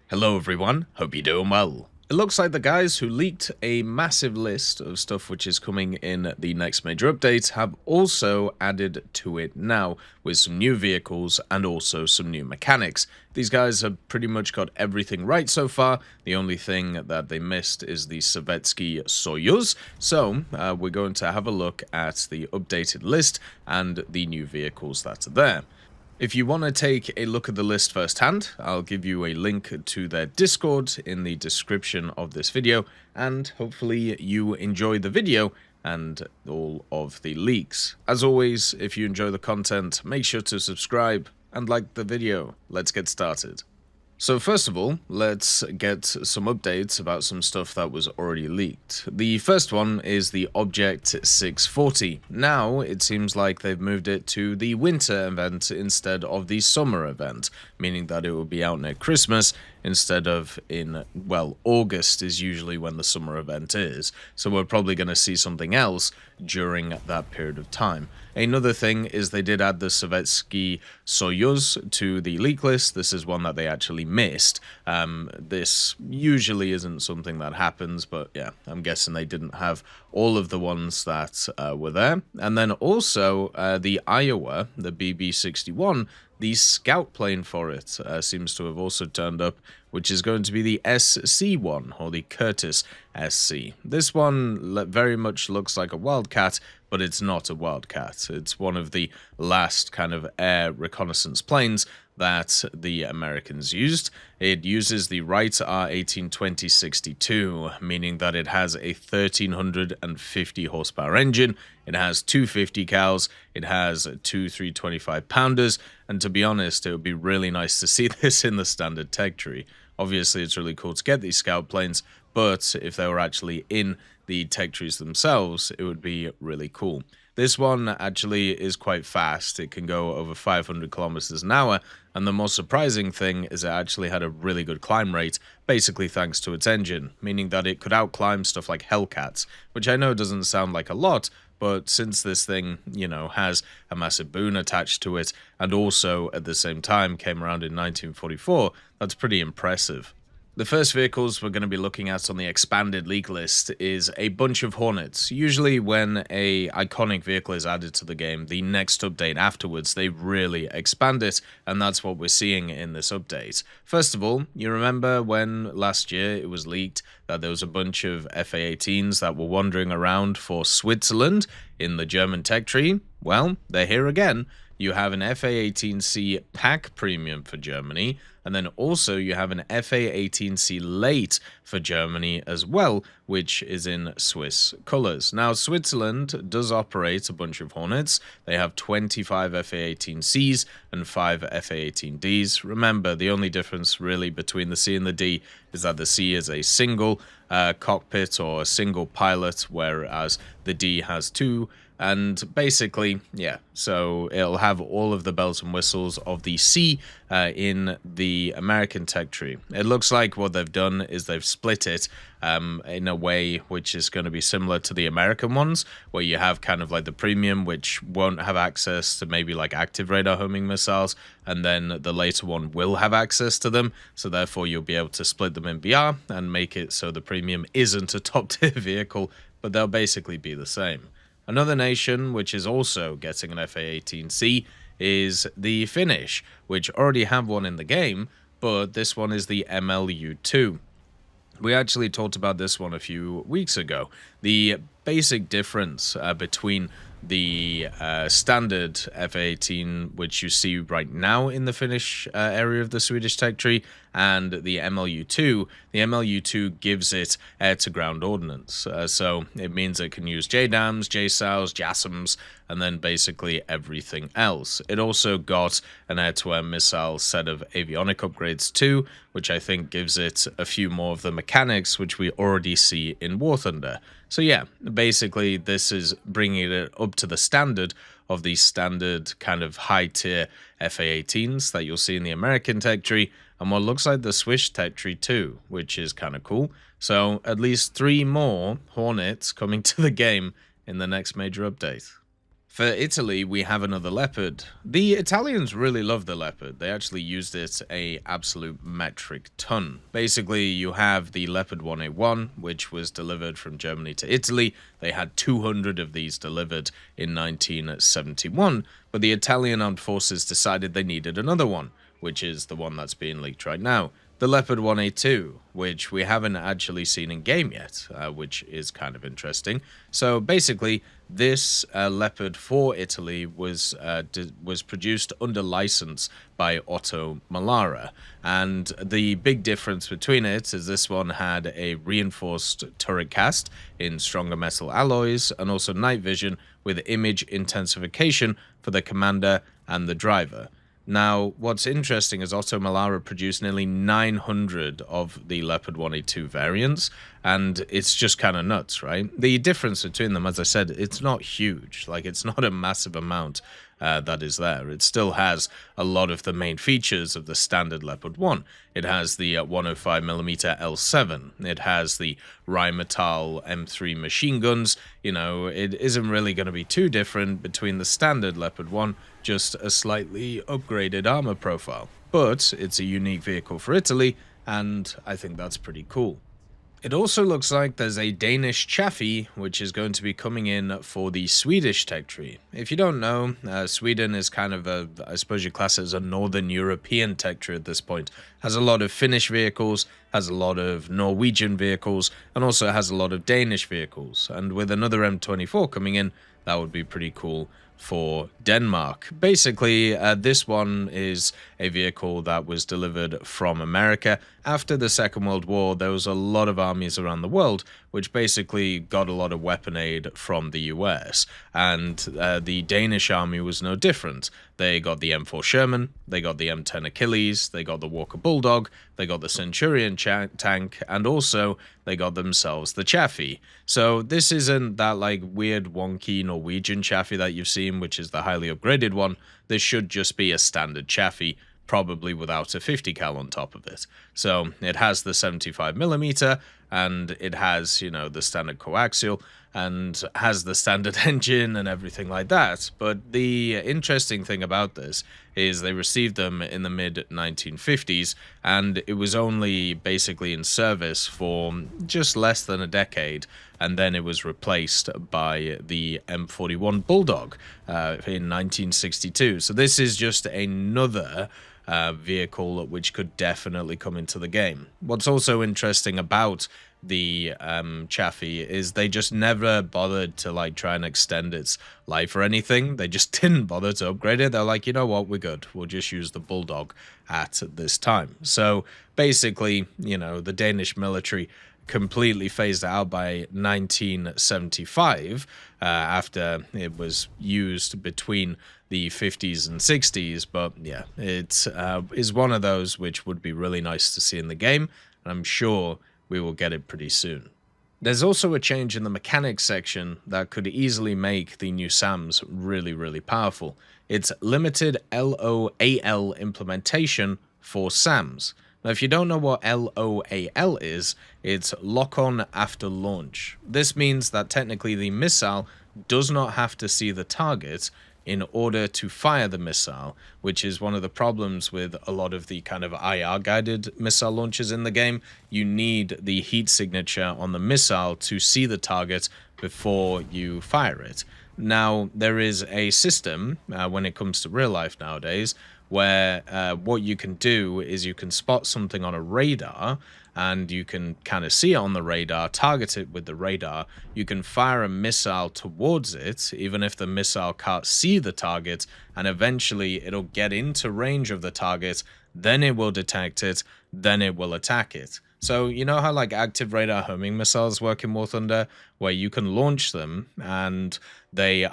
Hello everyone, hope you're doing well. It looks like the guys who leaked a massive list of stuff which is coming in the next major update have also added to it now with some new vehicles and also some new mechanics. These guys have pretty much got everything right so far. The only thing that they missed is the Sovietsky Soyuz. So we're going to have a look at the updated list and the new vehicles that are there. If you want to take a look at the list firsthand, I'll give you a link to their Discord in the description of this video, and hopefully you enjoy the video and all of the leaks. As always, if you enjoy the content, make sure to subscribe and like the video. Let's get started. So first of all, let's get some updates about some stuff that was already leaked. The first one is the Object 640. Now, it seems like they've moved it to the winter event instead of the summer event, meaning that it will be out near Christmas instead of in, well, August is usually when the summer event is. So we're probably going to see something else during that period of time. Another thing is they did add the Sovietsky Soyuz to the leak list. This is one that they actually missed. This usually isn't something that happens, but yeah, I'm guessing they didn't have all of the ones that were there. And then also the Iowa, the BB-61, the scout plane for it seems to have also turned up, which is going to be the SC-1, or the Curtiss SC. This one very much looks like a Wildcat, but it's not a Wildcat. It's one of the last kind of air reconnaissance planes that the Americans used. It uses the Wright R-18-2062, meaning that it has a 1350 horsepower engine, it has 250 cals, it has two 325 pounders, and to be honest, it would be really nice to see this in the standard tech tree. Obviously, it's really cool to get these scout planes, but if they were actually in the tech trees themselves, it would be really cool. This one actually is quite fast. It can go over 500 kilometers an hour, and the most surprising thing is it actually had a really good climb rate, basically thanks to its engine, meaning that it could outclimb stuff like Hellcats, which I know doesn't sound like a lot, but since this thing, you know, has a massive boom attached to it, and also at the same time came around in 1944, that's pretty impressive. The first vehicles we're going to be looking at on the expanded leak list is a bunch of Hornets. Usually when a iconic vehicle is added to the game, the next update afterwards, they really expand it, and that's what we're seeing in this update. First of all, you remember when last year it was leaked that there was a bunch of FA-18s that were wandering around for Switzerland in the German tech tree? Well, they're here again. You have an FA-18C pack premium for Germany, and then also you have an FA-18C late for Germany as well, which is in Swiss colors. Now, Switzerland does operate a bunch of Hornets. They have 25 FA-18Cs and 5 FA-18Ds. Remember, the only difference really between the C and the D is that the C is a single cockpit or a single pilot, whereas the D has two. And basically, yeah, so it'll have all of the bells and whistles of the C in the American tech tree. It looks like what they've done is they've split it in a way which is going to be similar to the American ones, where you have kind of like the premium, which won't have access to maybe like active radar homing missiles, and then the later one will have access to them, so therefore you'll be able to split them in BR and make it so the premium isn't a top tier vehicle, but they'll basically be the same. Another nation which is also getting an FA-18C is the Finnish, which already have one in the game, but this one is the MLU-2. We actually talked about this one a few weeks ago. The basic difference between the standard FA-18, which you see right now in the Finnish area of the Swedish tech tree, and the MLU-2, the MLU-2 gives it air-to-ground ordnance. So it means it can use JDAMs, JSOWs, JASSMs, and then basically everything else. It also got an air-to-air missile set of avionic upgrades too, which I think gives it a few more of the mechanics which we already see in Warthunder. So yeah, basically this is bringing it up to the standard of the standard kind of high-tier FA-18s that you'll see in the American tech tree, and what looks like the Swiss tech tree too, which is kind of cool. So at least 3 more Hornets coming to the game in the next major update. For Italy, we have another Leopard. The Italians really love the Leopard. They actually used it a absolute metric ton. Basically, you have the Leopard 1A1, which was delivered from Germany to Italy. They had 200 of these delivered in 1971, but the Italian armed forces decided they needed another one, which is the one that's being leaked right now. The Leopard 1A2, which we haven't actually seen in game yet, which is kind of interesting. So basically, this Leopard for Italy was produced under license by Otto Melara, and the big difference between it is this one had a reinforced turret cast in stronger metal alloys, and also night vision with image intensification for the commander and the driver. Now, what's interesting is Otto Melara produced nearly 900 of the Leopard 1A2 variants, and it's just kind of nuts, right? The difference between them, as I said, it's not huge. Like, it's not a massive amount that is there. It still has a lot of the main features of the standard Leopard 1. It has the 105mm L7. It has the Rheinmetall M3 machine guns. You know, it isn't really going to be too different between the standard Leopard 1, just a slightly upgraded armor profile. But it's a unique vehicle for Italy, and I think that's pretty cool. It also looks like there's a Danish Chaffee, which is going to be coming in for the Swedish tech tree. If you don't know, Sweden is kind of I suppose you class it as a Northern European tech tree at this point. Has a lot of Finnish vehicles, has a lot of Norwegian vehicles, and also has a lot of Danish vehicles. And with another M24 coming in, that would be pretty cool for Denmark. Basically, this one is a vehicle that was delivered from America. After the Second World War, there was a lot of armies around the world which basically got a lot of weapon aid from the US, and the Danish army was no different. They got the M4 Sherman, they got the M10 Achilles, they got the Walker Bulldog, they got the Centurion tank, and also they got themselves the Chaffee. So this isn't that like weird wonky Norwegian Chaffee that you've seen, which is the highly upgraded one. This should just be a standard Chaffee, probably without a 50 cal on top of it. So it has the 75mm, and it has, you know, the standard coaxial, and has the standard engine and everything like that. But the interesting thing about this is they received them in the mid-1950s, and it was only basically in service for just less than a decade, and then it was replaced by the M41 Bulldog in 1962. So this is just another vehicle which could definitely come into the game. What's also interesting about the Chaffee is they just never bothered to like try and extend its life or anything. They just didn't bother to upgrade it. They're like, you know what, we're good. We'll just use the Bulldog at this time. So basically, you know, the Danish military completely phased out by 1975 after it was used between the 50s and 60s. But yeah, it is one of those which would be really nice to see in the game, and I'm sure we will get it pretty soon. There's also a change in the mechanics section that could easily make the new SAMs really, really powerful. It's limited LOAL implementation for SAMs. Now, if you don't know what LOAL is, it's lock on after launch. This means that technically the missile does not have to see the target in order to fire the missile, which is one of the problems with a lot of the kind of IR-guided missile launches in the game. You need the heat signature on the missile to see the target before you fire it. Now, there is a system, when it comes to real life nowadays, where what you can do is you can spot something on a radar, and you can kind of see it on the radar, target it with the radar. You can fire a missile towards it, even if the missile can't see the target, and eventually it'll get into range of the target, then it will detect it, then it will attack it. So you know how like active radar homing missiles work in Warthunder, where you can launch them and they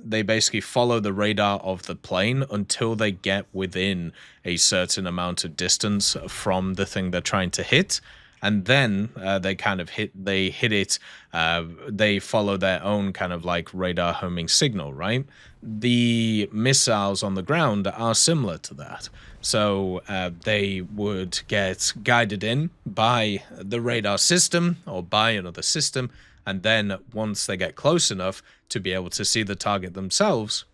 basically follow the radar of the plane until they get within a certain amount of distance from the thing they're trying to hit. and then they kind of hit it. They follow their own kind of like radar homing signal, right? The missiles on the ground are similar to that. So they would get guided in by the radar system or by another system, and then once they get close enough to be able to see the target themselves,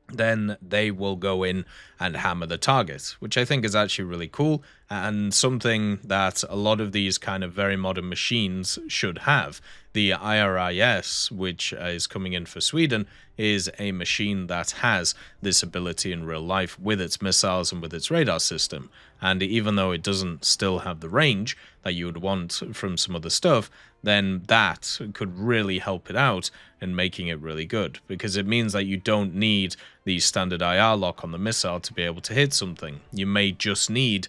then they will go in and hammer the target, which I think is actually really cool and something that a lot of these kind of very modern machines should have. The IRIS, which is coming in for Sweden, is a machine that has this ability in real life with its missiles and with its radar system. And even though it doesn't still have the range that you would want from some other stuff, then that could really help it out in making it really good, because it means that you don't need the standard IR lock on the missile to be able to hit something. You may just need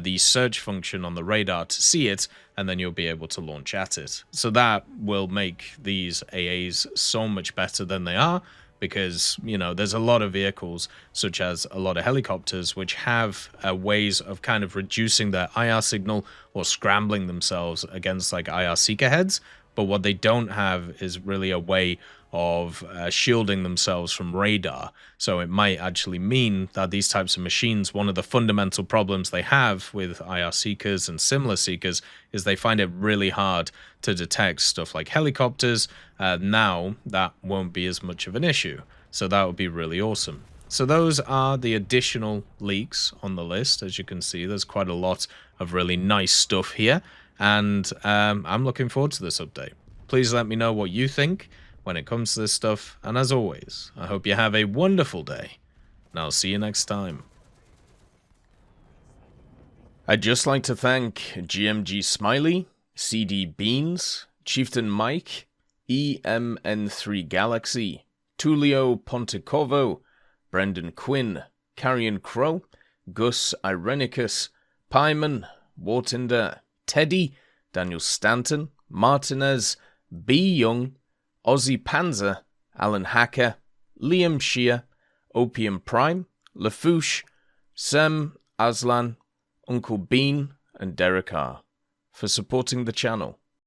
the search function on the radar to see it, and then you'll be able to launch at it. So that will make these AAs so much better than they are, because, you know, there's a lot of vehicles, such as a lot of helicopters, which have ways of kind of reducing their IR signal or scrambling themselves against like IR seeker heads. But what they don't have is really a way of shielding themselves from radar. So it might actually mean that these types of machines, one of the fundamental problems they have with IR seekers and similar seekers is they find it really hard to detect stuff like helicopters. Now that won't be as much of an issue. So that would be really awesome. So those are the additional leaks on the list. As you can see, there's quite a lot of really nice stuff here. And I'm looking forward to this update. Please let me know what you think when it comes to this stuff. And as always, I hope you have a wonderful day. And I'll see you next time. I'd just like to thank GMG Smiley, CD Beans, Chieftain Mike, EMN3 Galaxy, Tulio Pontecorvo, Brendan Quinn, Carrion Crow, Gus Irenicus, Pyman, Warthunder, Teddy, Daniel Stanton, Martinez, B. Young, Ozzy Panzer, Alan Hacker, Liam Shear, Opium Prime, Lafouche, Sem, Aslan, Uncle Bean, and Derek R. for supporting the channel.